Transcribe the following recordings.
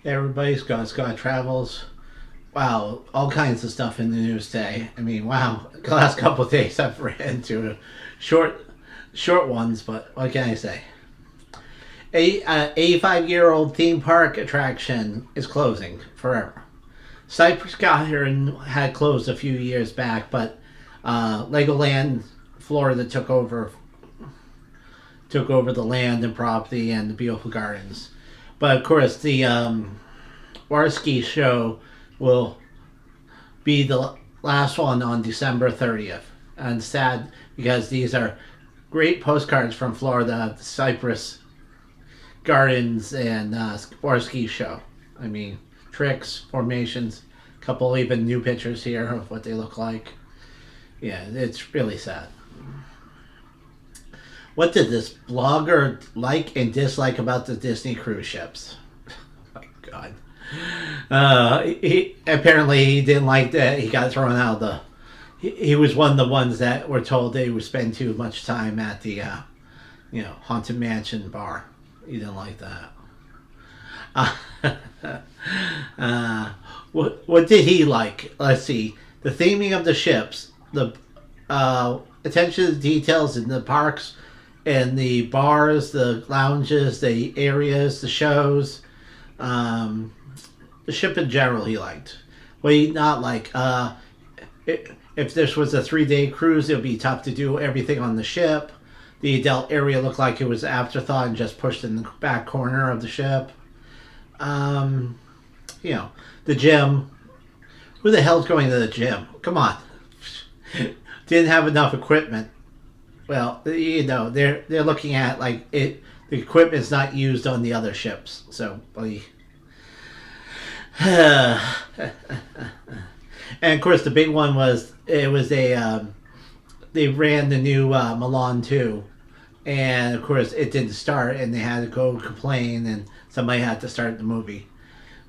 Everybody's got Scott Travels. Wow, all kinds of stuff in the news today. I mean, wow, the last couple of days I've ran into short, short ones, but what can I say? A 85-year-old theme park attraction is closing forever. Cypress got here and had closed a few years back, but Legoland, Florida took over the land and property and the beautiful gardens. But of course, the Warski show will be the last one on December 30th. And sad because these are great postcards from Florida, the Cypress Gardens and Warski show. I mean, tricks, formations, a couple even new pictures here of what they look like. Yeah, it's really sad. What did this blogger like and dislike about the Disney cruise ships? Oh my God. He apparently he didn't like that. He got thrown out of the. He was one of the ones that were told they would spend too much time at the, haunted mansion bar. He didn't like that. What did he like? Let's see. The theming of the ships, the attention to the details in the parks and the bars, the lounges, the areas, the shows, the ship in general he liked. What he not like, if this was a 3-day cruise, it would be tough to do everything on the ship. The adult area looked like it was an afterthought and just pushed in the back corner of the ship. The gym. Who the hell's going to the gym? Come on. Didn't have enough equipment. Well, they're looking at like it. The equipment's not used on the other ships, so. And of course, the big one was it was they ran the new Milan 2, and of course it didn't start, and they had to go complain, and somebody had to start the movie.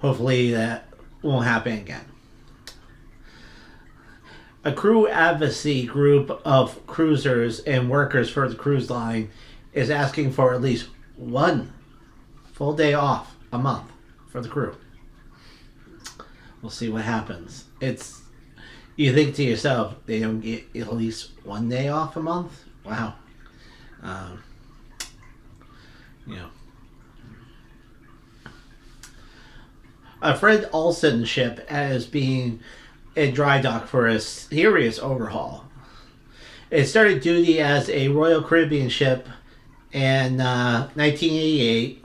Hopefully that won't happen again. A crew advocacy group of cruisers and workers for the cruise line is asking for at least one full day off a month for the crew. We'll see what happens. You think to yourself, they don't get at least one day off a month? Wow. Um, you know. A Fred Olsen ship is being in dry dock for a serious overhaul. It started duty as a Royal Caribbean ship in 1988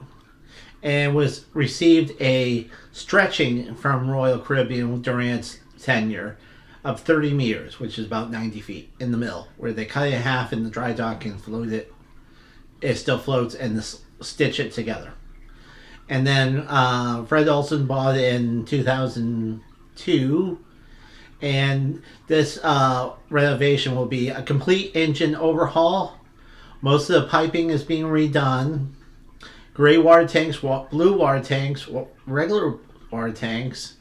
and was received a stretching from Royal Caribbean during its tenure of 30 meters, which is about 90 feet in the middle, where they cut it in half in the dry dock and float it. It still floats and stitch it together. And then Fred Olsen bought it in 2002. And this renovation will be a complete engine overhaul. Most of the piping is being redone. Gray water tanks, blue water tanks, regular water tanks,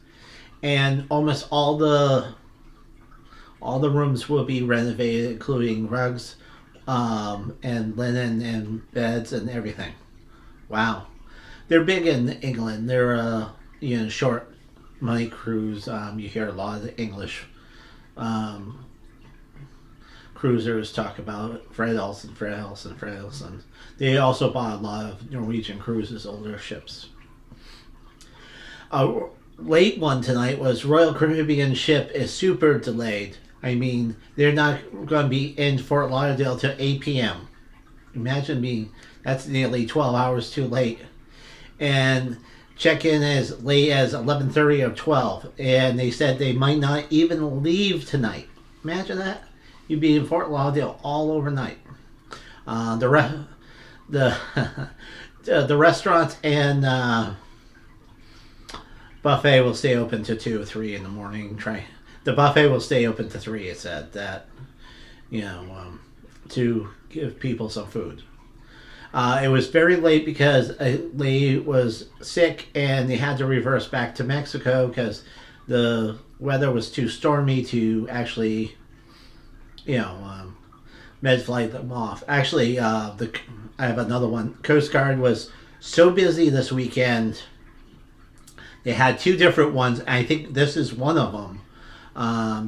and almost all the rooms will be renovated, including rugs, and linen and beds and everything. Wow, they're big in England. They're short money cruise. You hear a lot of the English cruisers talk about Fred Olsen. They also bought a lot of Norwegian cruises, older ships. A late one tonight was Royal Caribbean ship is super delayed. I mean, they're not going to be in Fort Lauderdale till 8 p.m. Imagine that's nearly 12 hours too late. And check-in as late as 11:30 or 12. And they said they might not even leave tonight. Imagine that. You'd be in Fort Lauderdale all overnight. The restaurants and buffet will stay open to 2 or 3 in the morning. The buffet will stay open to 3. It said that, to give people some food. It was very late because a lady was sick and they had to reverse back to Mexico because the weather was too stormy to actually, med flight them off. Actually, I have another one. Coast Guard was so busy this weekend They had two different ones. I think this is one of them.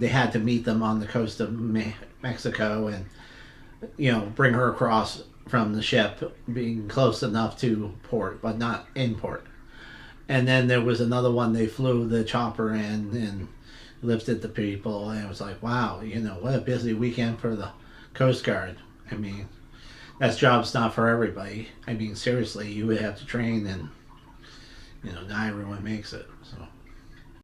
They had to meet them on the coast of Mexico and bring her across from the ship, being close enough to port but not in port. And then there was another one they flew the chopper in and lifted the people, and it was like, wow, what a busy weekend for the Coast Guard. I mean, that job's not for everybody. I mean, seriously, you would have to train, and not everyone makes it. So